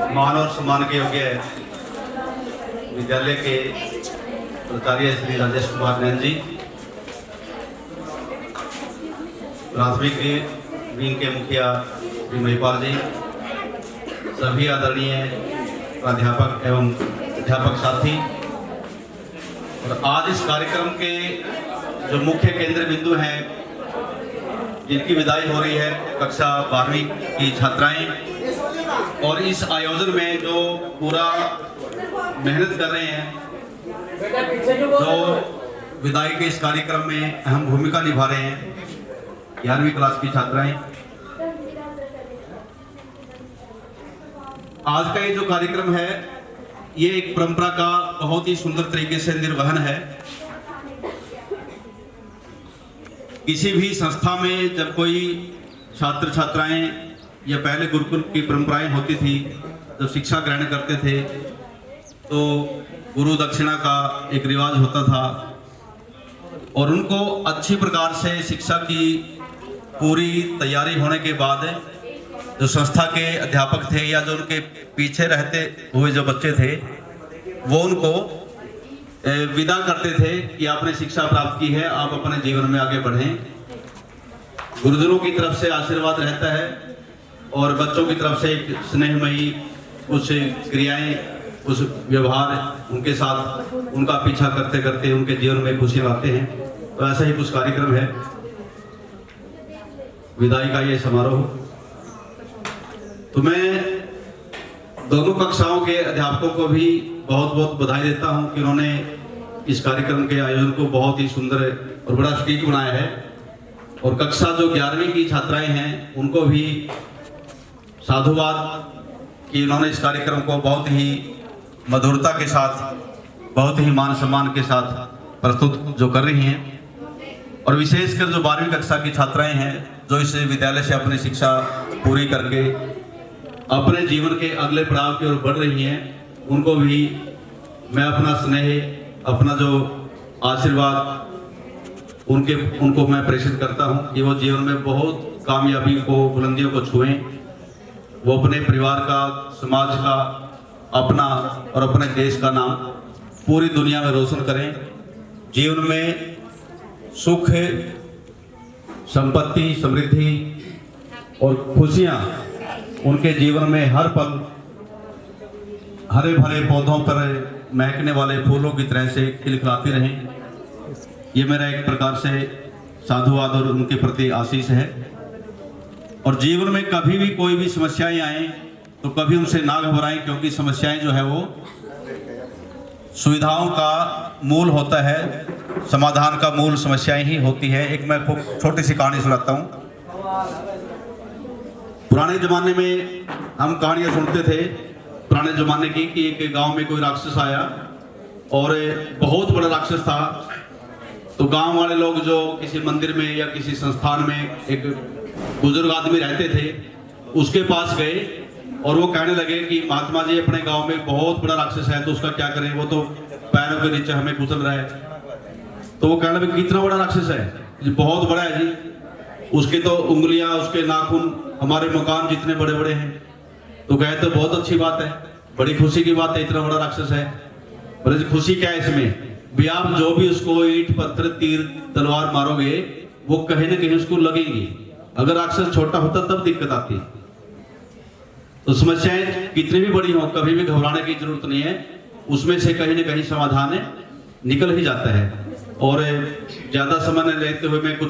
मान और सम्मान के योग्य विद्यालय के प्राचार्य श्री राजेश कुमार नैन जी, प्राथमिक विंग के मुखिया श्री महिपाल जी, सभी आदरणीय प्राध्यापक एवं अध्यापक साथी, और आज इस कार्यक्रम के जो मुख्य केंद्र बिंदु हैं, जिनकी विदाई हो रही है कक्षा 12वीं की छात्राएं, और इस आयोजन में जो पूरा मेहनत कर रहे हैं, जो विदाई के इस कार्यक्रम में अहम भूमिका निभा रहे हैं, 11वीं क्लास की छात्राएं। आज का ये जो कार्यक्रम है, ये एक परंपरा का बहुत ही सुंदर तरीके से निर्वहन है। किसी भी संस्था में जब कोई छात्र छात्राएं या पहले गुरुकुल की परंपराएं होती थी, जब शिक्षा ग्रहण करते थे तो गुरु दक्षिणा का एक रिवाज होता था, और उनको अच्छी प्रकार से शिक्षा की पूरी तैयारी होने के बाद जो संस्था के अध्यापक थे या जो उनके पीछे रहते हुए जो बच्चे थे, वो उनको विदा करते थे कि आपने शिक्षा प्राप्त की है, आप अपने जीवन में आगे बढ़ें। गुरुजनों की तरफ से आशीर्वाद रहता है और बच्चों की तरफ से एक स्नेहमयी कुछ क्रियाएं, कुछ व्यवहार उनके साथ उनका पीछा करते करते उनके जीवन में खुशी लाते हैं। तो ऐसा ही कुछ कार्यक्रम है विदाई का ये समारोह। तो मैं दोनों कक्षाओं के अध्यापकों को भी बहुत बहुत बधाई देता हूं कि उन्होंने इस कार्यक्रम के आयोजन को बहुत ही सुंदर और बड़ा सटीक बनाया है, और कक्षा जो 11वीं की छात्राएं हैं उनको भी साधुवाद कि उन्होंने इस कार्यक्रम को बहुत ही मधुरता के साथ, बहुत ही मान सम्मान के साथ प्रस्तुत जो कर रही हैं। और विशेषकर जो 12वीं कक्षा की छात्राएं हैं जो इस विद्यालय से अपनी शिक्षा पूरी करके अपने जीवन के अगले पड़ाव की ओर बढ़ रही हैं, उनको भी मैं अपना स्नेह, अपना जो आशीर्वाद उनको मैं प्रेषित करता हूं कि वो जीवन में बहुत कामयाबी को, बुलंदियों को छुएं, वो अपने परिवार का, समाज का, अपना और अपने देश का नाम पूरी दुनिया में रोशन करें। जीवन में सुख, संपत्ति, समृद्धि और खुशियां उनके जीवन में हर पल हरे भरे पौधों पर महकने वाले फूलों की तरह से खिलखिलाती रहें। ये मेरा एक प्रकार से साधुवाद और उनके प्रति आशीष है। और जीवन में कभी भी कोई भी समस्याएं आए तो कभी उनसे ना घबराएं, क्योंकि समस्याएं जो है वो सुविधाओं का मूल होता है, समाधान का मूल समस्याएं ही होती है। एक मैं खूब छोटी सी कहानी सुनाता हूँ। पुराने जमाने में हम कहानियां सुनते थे पुराने जमाने की कि एक गांव में कोई राक्षस आया और बहुत बड़ा राक्षस था। तो गांव वाले लोग जो किसी मंदिर में या किसी संस्थान में एक बुजुर्ग आदमी रहते थे, उसके पास गए और वो कहने लगे कि महात्मा जी, अपने गांव में बहुत बड़ा राक्षस है, तो उसका क्या करें, वो तो पैरों के नीचे हमें कुचल रहा है। तो वो कहने लगे कितना बड़ा राक्षस है जी? बहुत बड़ा है जी, उसके तो उंगलियां, उसके नाखून हमारे मकान जितने बड़े बड़े हैं। तो कहे तो बहुत अच्छी बात है, बड़ी खुशी की बात है, इतना बड़ा राक्षस है। बोले खुशी क्या है इसमें? भी आप जो भी उसको ईंट, पत्थर, तीर, तलवार मारोगे वो कहीं ना कहीं उसको लगेंगी। अगर राक्षस छोटा होता तब दिक्कत आती। तो समस्याएं कितनी भी बड़ी हो, कभी भी घबराने की जरूरत नहीं है, उसमें से कहीं ना कहीं समाधान निकल ही जाता है। और ज्यादा समय न लेते हुए मैं कुछ